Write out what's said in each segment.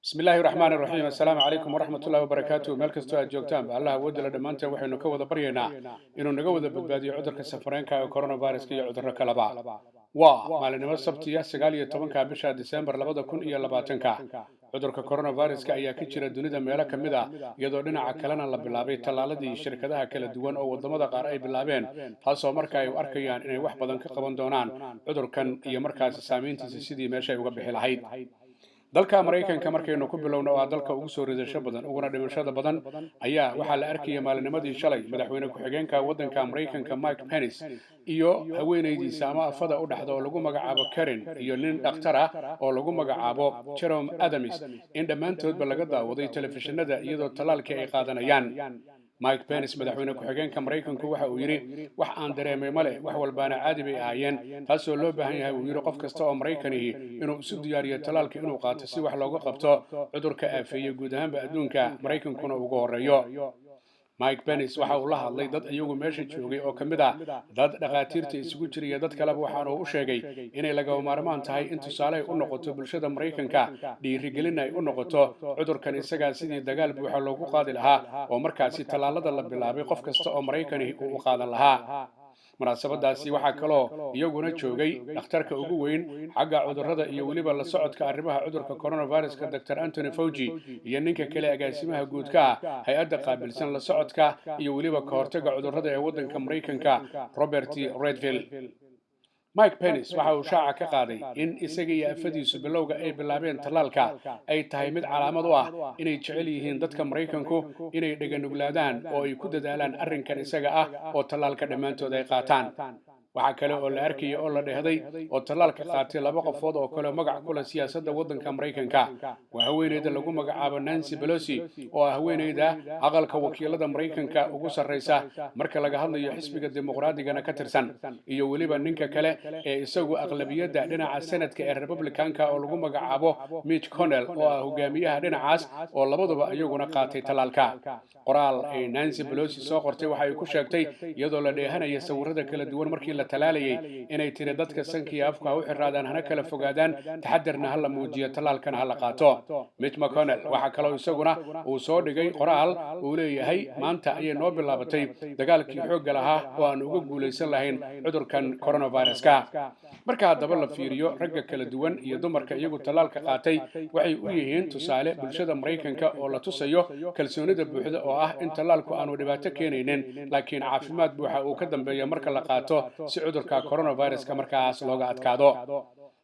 بسم الله الرحمن الرحيم السلام عليكم ورحمة الله وبركاته مeel kastoo aad joogtaan ba Allah awood la dhamaanteen waxaynu ka wada baryaynaa inuu naga wada badbaadiyo cudurka safareenka ee coronavirus iyo cudurro kaleba waa maalinimo sabtiya 19 bisha December 2020 cudurka coronavirus ayaa ka jira dunida meelo ka mid ah iyadoo dhinaca kalena la bilaabay talaaladii shirkadaha kala duwan oo wadamada qaar ay bilaabeen taasoo markaa ay u arkayaan inay wax badan ka qaban doonaan cudurkan iyo markaas saameyntiisa sidii meesha ay uga bixi lahayd dalka Mareykanka markaynu ku bilowno waa dalka ugu soo ridasho badan uguna dhimashada badan ayaa waxaa la arkayay maalinimadii shalay madaxweyne ku-xigeenka waddanka Mareykanka Mike Pence iyo haweenaydiisa ama afada u dhaxda oo lagu magacaabo Karen iyo nin dhakhtar ah oo lagu magacaabo Jerome Adams in dhammaantoodba laga daawaday telefishinada iyadoo talaalkii ay qaadanayaan Mike Pence madaxweyne ku-xigeenka Mareykanku waxa uu yiri wax aan dareemay male wax walbaana caadi bay ahaayeen taasoo loo baahan yahay uu yiri qof kasta oo Mareykanihi inuu isu diyaariyo talaalka inuu qaato si wax looga qabto cudurka aafeeyay guud ahaanba adduunka Mareykankuna ugu horeeyo Mike Pence waxa uu la hadlay dad iyagu meesha joogay oo kamid ah dad dhaqaatiirta isugu jiray dad kale waxaan uu sheegay inay laga maarmaan tahay in tusaale ay u noqoto bulshada Mareykanka dhiirigelin ay u noqoto cudurkan isaga sidii dagaal buuxa loogu qaadi lahaa oo markaasi talaalada la bilaabay qof kasta oo Mareykani uu qaadan lahaa munaasabadaasi waxaa kaloo iyaguna joogay dhakhtarka ugu weyn xagga cudurrada iyo weliba la socodka arrimaha cudurka coronavirus Dr. Anthony Fauci iyo ninka kale agaasimaha guud ka hay'adda qaabilsan la socodka iyo weliba ka hortagga cudurrada ee waddanka Mareykanka Robert Redfield Mike Pence waxa uu shaaca ka qaaday in isaga iyo afadiisu bilowga ay bilaabeen talaalka ay tahay mid calaamad u ah inay jecel yihiin dadka Mareykanku inay dhaganuglaadaan oo ay ku dadaalaan arrinkan isaga ah oo talaalka dhammaantood ay qaataan waxa kale oo la arkayay oo la dhehday oo talaalka qaatay laba qofood oo kale magac kula siyaasadda waddanka Mareykanka waa haweeneyda lagu magacaabo Nancy Pelosi oo ah haweeneyda aqalka wakiilada Mareykanka ugu sarreysa marka laga hadlayo xisbiga dimuqraadiga ka tirsan iyo weliba ninka kale ee isagu aqlabiyadda dhinaca sanadka ee Republicanka oo lagu magacaabo Mitch McConnell oo ah hogaamiyaha dhinacaas oo labaduba iyaguna qaatay talaalka qoraal ay Nancy Pelosi soo qortay waxa ay ku sheegtay iyadoo la dheehanaya sawirada kala duwan markii la talaalayay inay tiri dadka sankiya afka u xiraadaan hana kala fogaadaan taxadarna hala muujiyo talaalkana hala qaato Mitch McConnell waxa kale oo isaguna uu soo dhigay qoraal uu leeyahay maanta ayay noo bilaabatay dagaalkii xoogga lahaa oo aan uga guuleysan lahayn cudurkan coronavirus-ka marka haddaba la fiiriyo ragga kala duwan iyo dumarka iyagu talaalka qaatay waxay u yihiin tusaale bulshada Mareykanka oo la tusayo kalsoonida buuxda oo ah in talaalku aanu dhibaato keenaynin laakiin caafimaad buuxa uu ka dambeeyo marka la qaato si cudurka coronavirus-ka markaas looga adkaado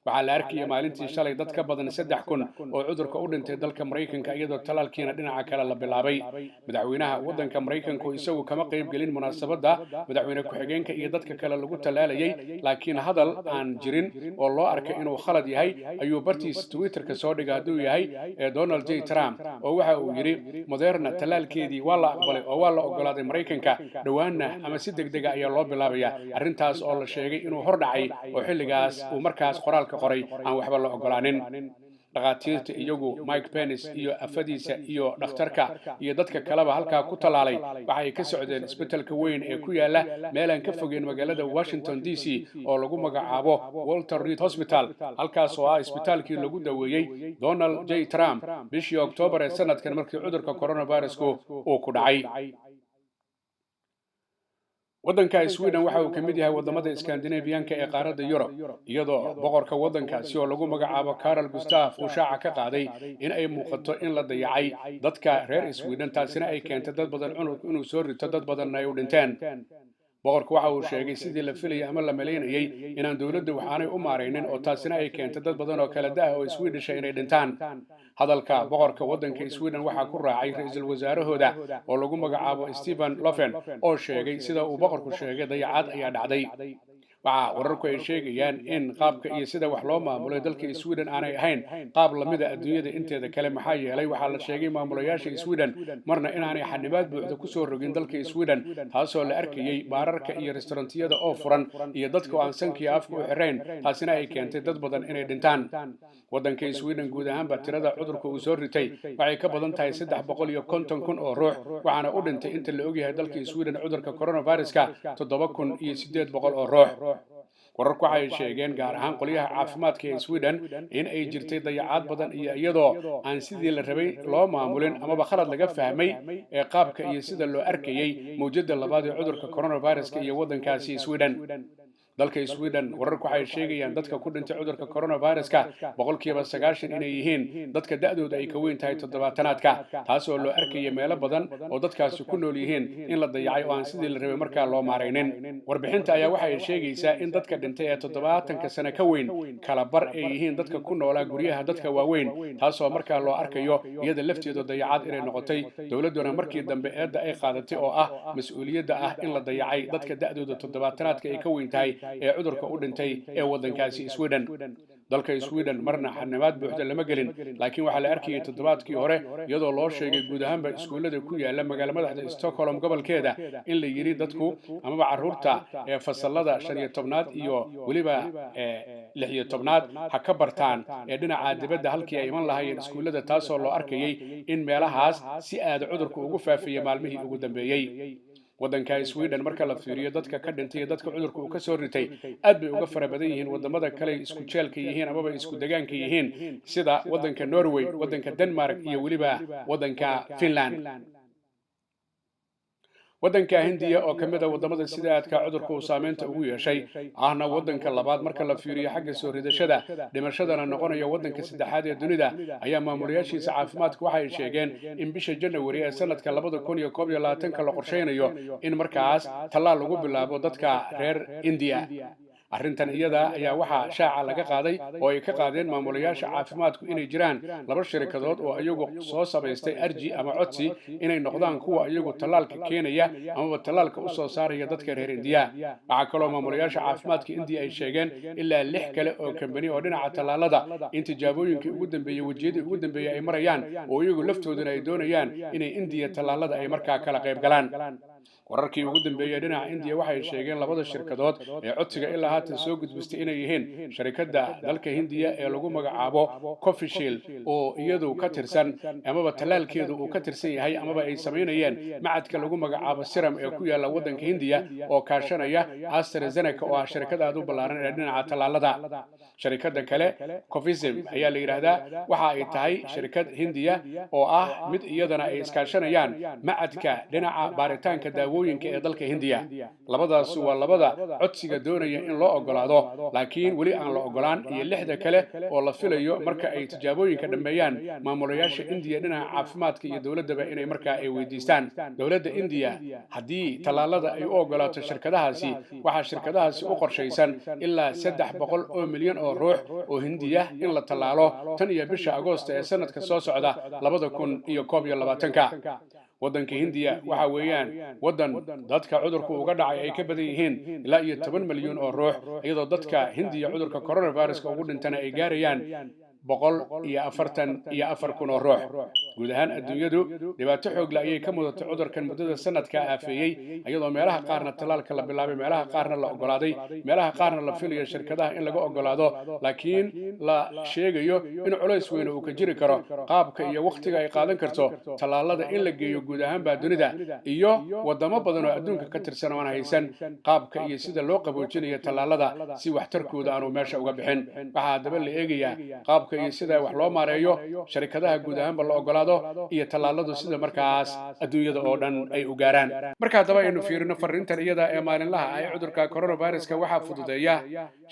waxaa la arkayay maalintii shalay dad ka badan 3,000 oo cudurka u dhintay dalka Mareykanka iyadoo talaalkiina dhinaca kale la bilaabay madaxweynaha waddanka Mareykanku isagu kama qayb gelin munaasabadda madaxweyne ku-xigeenka iyo dadka kale lagu talaalayay laakiin hadal aan jirin oo loo arkay inuu khalad yahay ayuu bartiisa Twitter-ka soo dhigay haduu yahay Donald J. Trump oo waxa uu yiri Moderna talaalkeedii waa la aqbalay oo waa la ogolaaday Mareykanka dhawaanna ama si degdeg ah ayaa loo bilaabaya arrintaas oo la sheegay inuu hor dhacay oo xilligaas uu markaas qoraal qoray aan waxba la ogolaanin dhaqaatiirta iyagu Mike Pence iyo afadiisa iyo dhakhtarka iyo dadka kaleba halka ku talaalay waxa ay ka socdeen isbitaalka weyn ee ku yaala meel aan ka fogeyn magaalada Washington DC oo lagu magacaabo Walter Reed Hospital halkaas oo ah isbitaalkii lagu daweeyay Donald J. Trump bishii October ee sanadkan markii cudurka coronavirus-ku uu ku dhacay waddanka Sweden waxa uu ka mid yahay wadamada Scandinavian-ka ee qaaradda Yurub iyadoo boqorka waddankaasi oo lagu magacaabo Carl Gustaf uu shaaca ka qaaday in ay muuqato in la dayacay dadka reer Sweden taasina ay keentay dad badan inuu soo rito dad badan ay u dhinteen boqorku waxa uu sheegay sidii la filayay ama la maleynayay inaan dawladdu waxaanay u maareynin oo taasina ay keentay dad badan oo kala daa oo Swedish inay dhintaan hadalka boqorka waddanka Sweden waxa ku raacay ra'iisul wasaarahooda oo lagu magacaabo Stefan Löfven oo sheegay sida uu boqorku sheegay dayacad ayaa dhacday waxa wararku ay sheegayaan in qaabka iyo sida wax loo maamulo dalka Sweden aanay ahayn qaab lamida adduunyada inteeda kale maxaa yeelay waxa la sheegay maamulayaasha Sweden marna inaanay xanibaad buuxda ku soo rogin dalka Sweden taasoo la arkayay baararka iyo restaurantiyada oo furan iyo dadka aan sankiya afka u xireen taasina ay keentay dad badan inay dhintaan waddanka Sweden guud ahaanba tirada cudurka uu soo ritay waxay ka badan tahay 350,000 oo ruux waxaana u dhintay inta la ogyahay dalka Sweden cudurka coronavirus-ka 7,800 oo ruux wararku waxay sheegeen gaar ahaan qolyaha caafimaadka ee Sweden in ay jirtay dayacaad badan iyo iyadoo aan sidii la rabay loo maamulin amaba khalad laga fahmay ee qaabka iyo sida loo arkayay mowjadda labaad ee cudurka coronavirus iyo waddankaasi Sweden. dalka Sweden wararku waxay sheegayaan dadka ku dhintay cudurka coronavirus-ka boqolkiiba 90 inay yihiin dadka da'dooda ay ka weyn tahay 70-aadka taas oo loo arkayay meelo badan oo dadkaasi ku nool yihiin in la dayacay oo aan sidii la rabay markaa loo maaraynin. warbixinta ayaa waxay sheegaysaa in dadka dhintay ee 70 sano ka weyn kala bar ay yihiin dadka ku noolaa guryaha dadka waaweyn taas oo markaa loo arkayo iyada lafteedu dayacad inay noqotay dawladuna markii dambe eedda ay qaadatay oo ah mas'uuliyadda ah in la dayacay dadka da'dooda 70-aadka ay ka weyn tahay ee cudurka u dhintay ee waddankaasi Sweden. dalka Sweden marna xanibaad buuxda lama gelin laakiin waxa la arkayay toddobaadkii hore iyadoo loo sheegay guud ahaanba iskuulada ku yaala magaalada madaxda Stockholm gobolkeeda in la yiri dadku amaba carruurta ee fasalada 15aad iyo waliba 16aad ha ka bartaan ee dhinaca dibadda halkii ay iman lahaayeen iskuulada taasoo loo arkayay in meelahaas si aad cudurku ugu faafiyay maalmihii ugu dambeeyay. waddanka Sweden marka la fiiriyo dadka ka dhintay dadka cudurka uu ka soo ritay aad bay uga fara badan yihiin wadamada kale isku jeelka yihiin amaba isku deegaanka yihiin sida waddanka Norway, waddanka Denmark iyo waliba waddanka Finland. waddanka Hindiya oo ka mid ah wadamada sida aadka cudurka uu saameynta ugu yeeshay ahna waddanka labaad marka la fiiriyo xagga soo ridashada dhimashadana noqonaya waddanka saddexaad ee dunida ayaa maamulayaashiisa caafimaadku waxay sheegeen in bisha January ee sanadka 2021 la qorsheynayo in markaas tallaal lagu bilaabo dadka reer India. arrintan iyada ayaa waxa shaaca laga qaaday oo ay ka qaadeen maamulayaasha caafimaadku inay jiraan laba shirkadood oo iyagu soo sameystay arji ama codsi inay noqdaan kuwa iyagu tallaalka keenaya ama tallaalka u soo saaraya dadka reer India. waxa kale oo maamulayaasha caafimaadka India ay sheegeen ilaa 6 kale oo company oo dhinaca tallaalada in tijaabooyinkii ugu dambeeyay wajiyadii ugu dambeeyay ay marayaan oo iyagu laftooduna ay doonayaan inay India tallaalada ay markaa kala qayb galaan. wararkii ugu dambeeyay dhinaca India waxay sheegeen labada shirkadood ee codsiga ilaa haatan soo gudbistay inay yihiin shirkadda dalka Hindiya ee lagu magacaabo Covishield oo iyadu ka tirsan amaba tallaalkeedu uu ka tirsan yahay amaba ay sameynayeen macadka lagu magacaabo Serum ee ku yaala waddanka Hindiya oo kaashanaya AstraZeneca oo ah shirkad aad u ballaaran ee dhinaca tallaalada. shirkadda kale Covishield ayaa la yiraahdaa waxa ay tahay shirkad Hindiya oo ah mid iyadana ay iskaashanayaan macadka dhinaca baaritaanka daawooyinka ee dalka Hindiya. labadaas waa labada codsiga doonaya in loo ogolaado laakiin wali aan la ogolaan iyo 6 kale oo la filayo marka ay tijaabooyinka dhameeyaan maamulayaasha India dhinaca caafimaadka iyo dawladaba inay markaa ay weydiistaan dawladda India haddii tallaalada ay u ogolaato shirkadahaasi waxa shirkadahaasi u qorshaysan ilaa 300 milyan oo ruux oo Hindiya in la tallaalo tan iyo bisha Agoosto ee sanadka soo socda 2021. waddanka Hindiya waxa weeyaan waddan dadka cudurku uga dhacay ay ka badan yihiin ilaa iyo 10 milyan oo ruux iyadoo dadka Hindiya cudurka coronavirus ugu dhintana ay gaarayaan 144 kun oo ruux. guud ahaan adduunyadu dhibaato xoog leh ayay ka mudatay cudurkan muddada sanadka aafeeyay iyadoo meelaha qaarna tallaalka la bilaabay meelaha qaarna la ogolaaday meelaha qaarna la filayo shirkadaha in laga ogolaado laakiin la sheegayo in culays weyn uu ka jiri karo qaabka iyo waqtiga ay qaadan karto tallaalada in la geeyo guud ahaan dunida iyo wadamo badan oo adduunka ka tirsan oo aan haysan qaabka iyo sida loo qaboojinayo tallaalada si waxtarkooda aanu meesha uga bixin. waxaa daba la eegayaa qaabka iyo sida wax loo maareeyo shirkadaha guud ahaanba la ogolaado iyo tallaaladu sida markaas adduunyada oo dhan ay u gaaraan. marka daba aynu fiirino fariintan iyada ee maalinlaha ay cudurka coronavirus-ka waxa fududeeya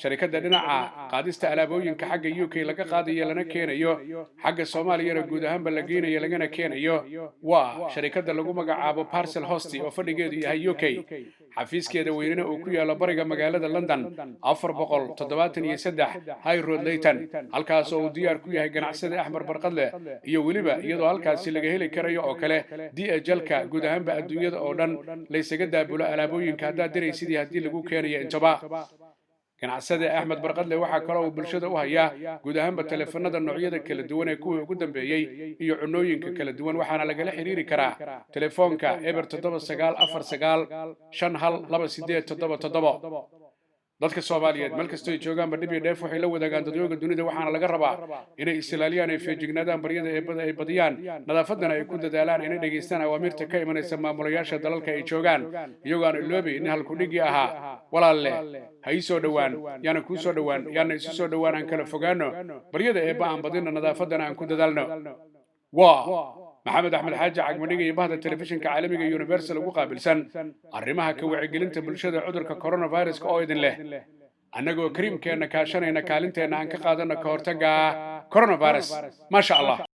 shirkadda dhinaca qaadista alaabooyinka xagga UK laga qaadayo lana keenayo xagga Soomaaliya guud ahaanba la geenayo lagana keenayo waa shirkadda lagu magacaabo Parcel Host oo fadhigeedu yahay UK. xafiiskeeda weynina uu ku yaalo bariga magaalada London 473 High Road Leyton halkaas oo uu diyaar ku yahay ganacsade Axmed Barqadle iyo waliba iyadoo halkaas laga heli karayo oo kale DHL-ka guud ahaanba adduunyada oo dhan la isaga daabulo alaabooyinka hadda diraysidii hadii lagu keenayo intaba. ganacsade Axmed Barqadle waxa kale oo bulshada u haya guud ahaanba telefoonada noocyada kala duwan ee kuwa ugu dambeeyay iyo cunooyinka kala duwan waxaana lagala xiriiri karaa telefoonka eber 7949 512877 dadka Soomaaliyeed meel kasta ay joogaan badhib iyo dheef waxay la wadaagaan dadweynaha dunida waxaana laga rabaa inay islaaliyaan ay feejignaadaan baryada ay badiyaan nadaafadana ay ku dadaalaan inay dhageystaan awaamirta ka imanaysa maamulayaasha dalalka ay joogaan iyagoo aan iloobi in halku dhigi ahaa walaalle ha ii soo dhowaan yaana kuu soo dhowaan yaana isu soo dhowaan aan kala fogaano baryada aan badina nadaafadana aan ku dadaalno maxamed axmed xaaji cagmadhiga iyo bahda telefishinka caalamiga universal ugu qaabilsan arrimaha ka wacyigelinta bulshada cudurka coronavirus oo idin leh annagoo kariimkeenna kaashanayna kaalinteenna aan ka qaadano ka hortagga coronavirus maasha allah